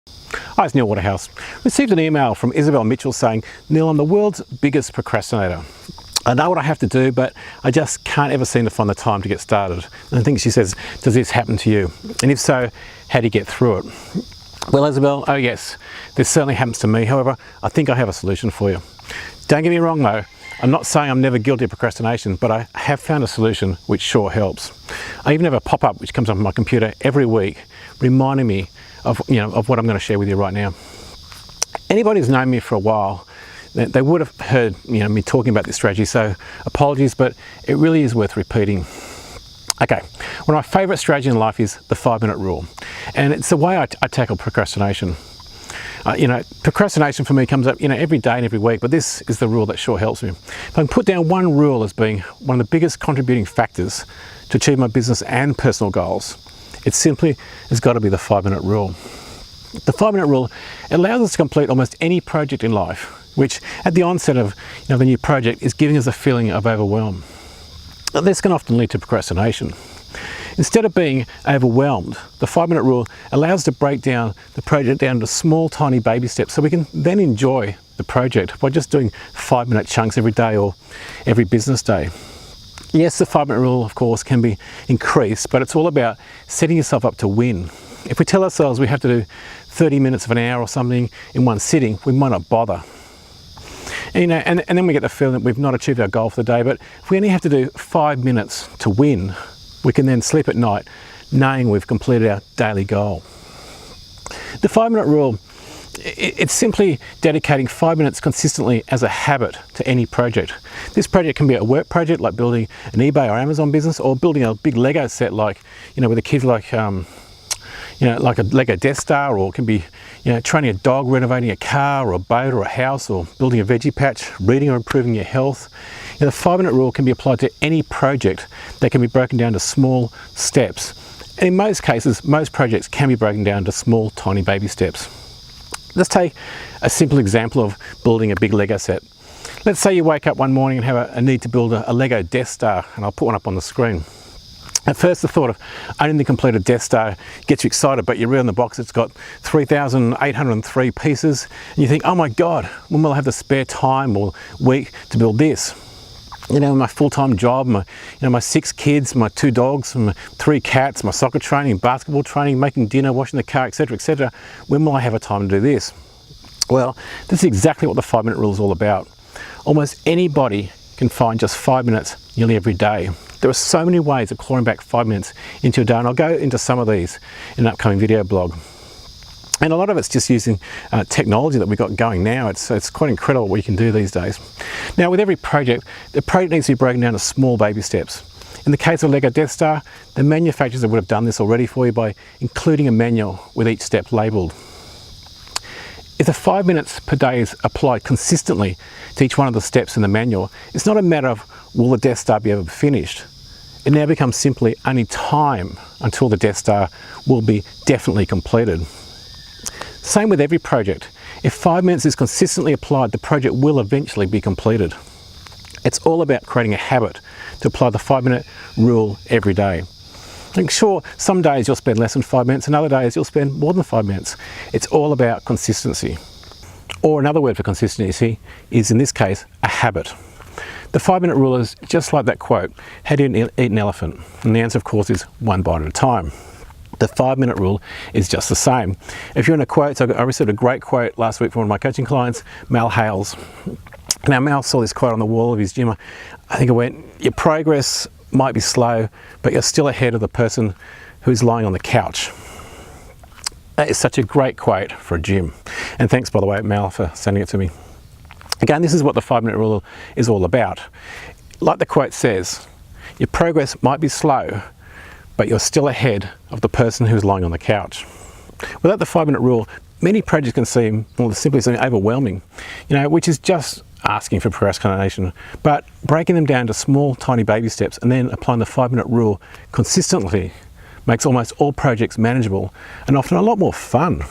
Hi, it's Neil Waterhouse. Received an email from Isabel Mitchell saying, Neil, I'm the world's biggest procrastinator. I know what I have to do, but I just can't ever seem to find the time to get started. And I think she says, does this happen to you? And if so, how do you get through it? Well, Isabel, oh yes, this certainly happens to me. However, I think I have a solution for you. Don't get me wrong though, I'm not saying I'm never guilty of procrastination, but I have found a solution which sure helps. I even have a pop-up which comes up on my computer every week, reminding me of what I'm going to share with you right now. Anybody who's known me for a while, they would have heard me talking about this strategy, so apologies, but it really is worth repeating. Okay, one of my favourite strategies in life is the 5-minute rule, and it's the way I tackle procrastination. Procrastination for me comes up every day and every week, but this is the rule that sure helps me. If I can put down one rule as being one of the biggest contributing factors to achieve my business and personal goals, it simply has got to be the 5-minute rule. The 5-minute rule allows us to complete almost any project in life, which at the onset of the new project is giving us a feeling of overwhelm. This can often lead to procrastination. Instead of being overwhelmed, the 5-minute rule allows us to break down the project down into small, tiny baby steps so we can then enjoy the project by just doing 5-minute chunks every day or every business day. Yes, the 5-minute rule, of course, can be increased, but it's all about setting yourself up to win. If we tell ourselves we have to do 30 minutes of an hour or something in one sitting, we might not bother. And then we get the feeling that we've not achieved our goal for the day, but if we only have to do 5 minutes to win, we can then sleep at night knowing we've completed our daily goal. The 5-minute rule, it's simply dedicating 5 minutes consistently as a habit to any project. This project can be a work project like building an eBay or Amazon business, or building a big Lego set like, with the kids like a Lego Death Star, or it can be, training a dog, renovating a car or a boat or a house, or building a veggie patch, reading or improving your health. The 5-minute rule can be applied to any project that can be broken down to small steps. And in most cases, most projects can be broken down to small, tiny baby steps. Let's take a simple example of building a big Lego set. Let's say you wake up one morning and have a need to build a Lego Death Star, and I'll put one up on the screen. At first, the thought of owning the completed Death Star gets you excited, but you read in the box it's got 3,803 pieces, and you think, oh my God, when will I have the spare time or week to build this? My full-time job, my 6 kids, my 2 dogs, my 3 cats, my soccer training, basketball training, making dinner, washing the car, etc., etc. When will I have a time to do this? Well, this is exactly what the 5-minute rule is all about. Almost anybody can find just 5 minutes nearly every day. There are so many ways of clawing back 5 minutes into your day, and I'll go into some of these in an upcoming video blog. And a lot of it's just using technology that we've got going now. It's quite incredible what you can do these days. Now, with every project, the project needs to be broken down to small baby steps. In the case of Lego Death Star, the manufacturers would have done this already for you by including a manual with each step labelled. If the 5 minutes per day is applied consistently to each one of the steps in the manual, it's not a matter of will the Death Star be ever finished. It now becomes simply only time until the Death Star will be definitely completed. Same with every project. If 5 minutes is consistently applied, the project will eventually be completed. It's all about creating a habit to apply the 5-minute rule every day. Sure, some days you'll spend less than 5 minutes, and other days you'll spend more than 5 minutes. It's all about consistency. Or another word for consistency is, in this case, a habit. The 5-minute rule is just like that quote, how do you eat an elephant? And the answer, of course, is one bite at a time. The 5-minute rule is just the same. If you're in a quote, so I received a great quote last week from one of my coaching clients, Mal Hales. Now, Mal saw this quote on the wall of his gym. I think it went, your progress might be slow, but you're still ahead of the person who's lying on the couch. That is such a great quote for a gym. And thanks, by the way, Mal, for sending it to me. Again, this is what the 5-minute rule is all about. Like the quote says, your progress might be slow, but you're still ahead of the person who's lying on the couch. Without the 5-minute rule, many projects can seem, well, simply seem overwhelming, which is just asking for procrastination. But breaking them down to small, tiny baby steps and then applying the 5-minute rule consistently makes almost all projects manageable and often a lot more fun.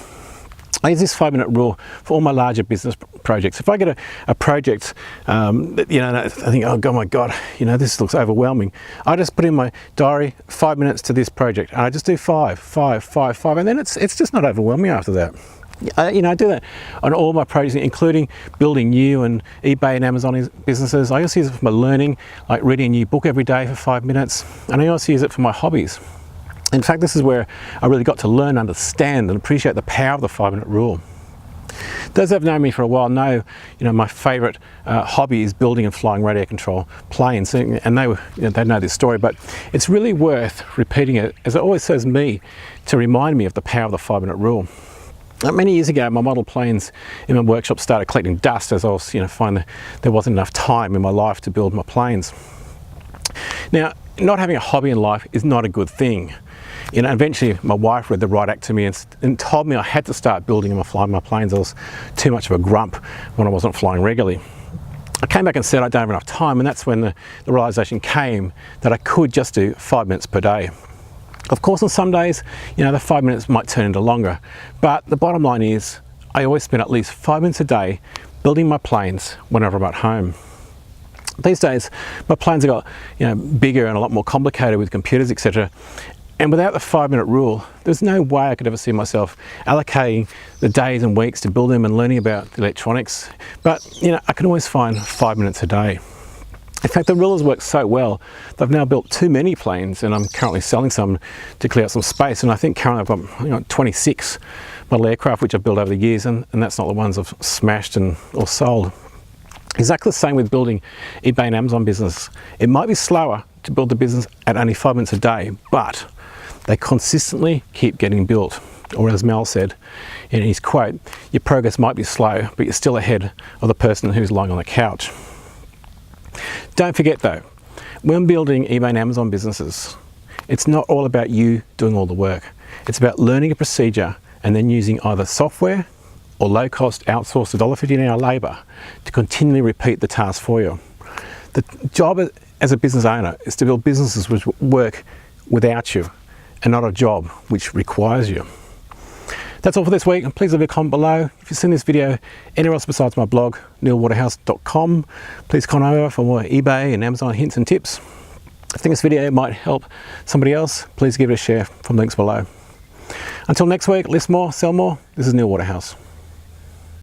I use this 5-minute rule for all my larger business projects. If I get a project, I think, oh my God, this looks overwhelming. I just put in my diary 5 minutes to this project, and I just do five, and then it's just not overwhelming after that. You know, I do that on all my projects, including building new and eBay and Amazon businesses. I also use it for my learning, like reading a new book every day for 5 minutes. And I also use it for my hobbies. In fact, this is where I really got to learn, understand and appreciate the power of the 5-minute rule. Those that have known me for a while know, my favourite hobby is building and flying radio control planes, and they know this story, but it's really worth repeating it, as it always serves me to remind me of the power of the 5-minute rule. Many years ago, my model planes in my workshop started collecting dust as I was, finding there wasn't enough time in my life to build my planes. Now, not having a hobby in life is not a good thing. Eventually my wife read the right act to me and told me I had to start building and flying my planes. I was too much of a grump when I wasn't flying regularly. I came back and said I don't have enough time, and that's when the realization came that I could just do 5 minutes per day. Of course, on some days, the 5 minutes might turn into longer, but the bottom line is I always spend at least 5 minutes a day building my planes whenever I'm at home. These days, my planes have got bigger and a lot more complicated with computers, etc. And without the 5-minute rule, there's no way I could ever see myself allocating the days and weeks to build them and learning about the electronics. But, I can always find 5 minutes a day. In fact, the rule has worked so well that I've now built too many planes, and I'm currently selling some to clear out some space. And I think currently I've got 26 model aircraft which I've built over the years, and that's not the ones I've smashed or sold. Exactly the same with building eBay and Amazon business. It might be slower to build the business at only 5 minutes a day, but they consistently keep getting built. Or as Mel said in his quote, your progress might be slow, but you're still ahead of the person who's lying on the couch. Don't forget though, when building eBay and Amazon businesses, it's not all about you doing all the work. It's about learning a procedure and then using either software or low-cost outsourced $1.50 an hour labour to continually repeat the task for you. The job as a business owner is to build businesses which work without you, and not a job which requires you. That's all for this week, and please leave a comment below. If you've seen this video anywhere else besides my blog, neilwaterhouse.com, please come over for more eBay and Amazon hints and tips. If you think this video might help somebody else, please give it a share from links below. Until next week, list more, sell more. This is Neil Waterhouse.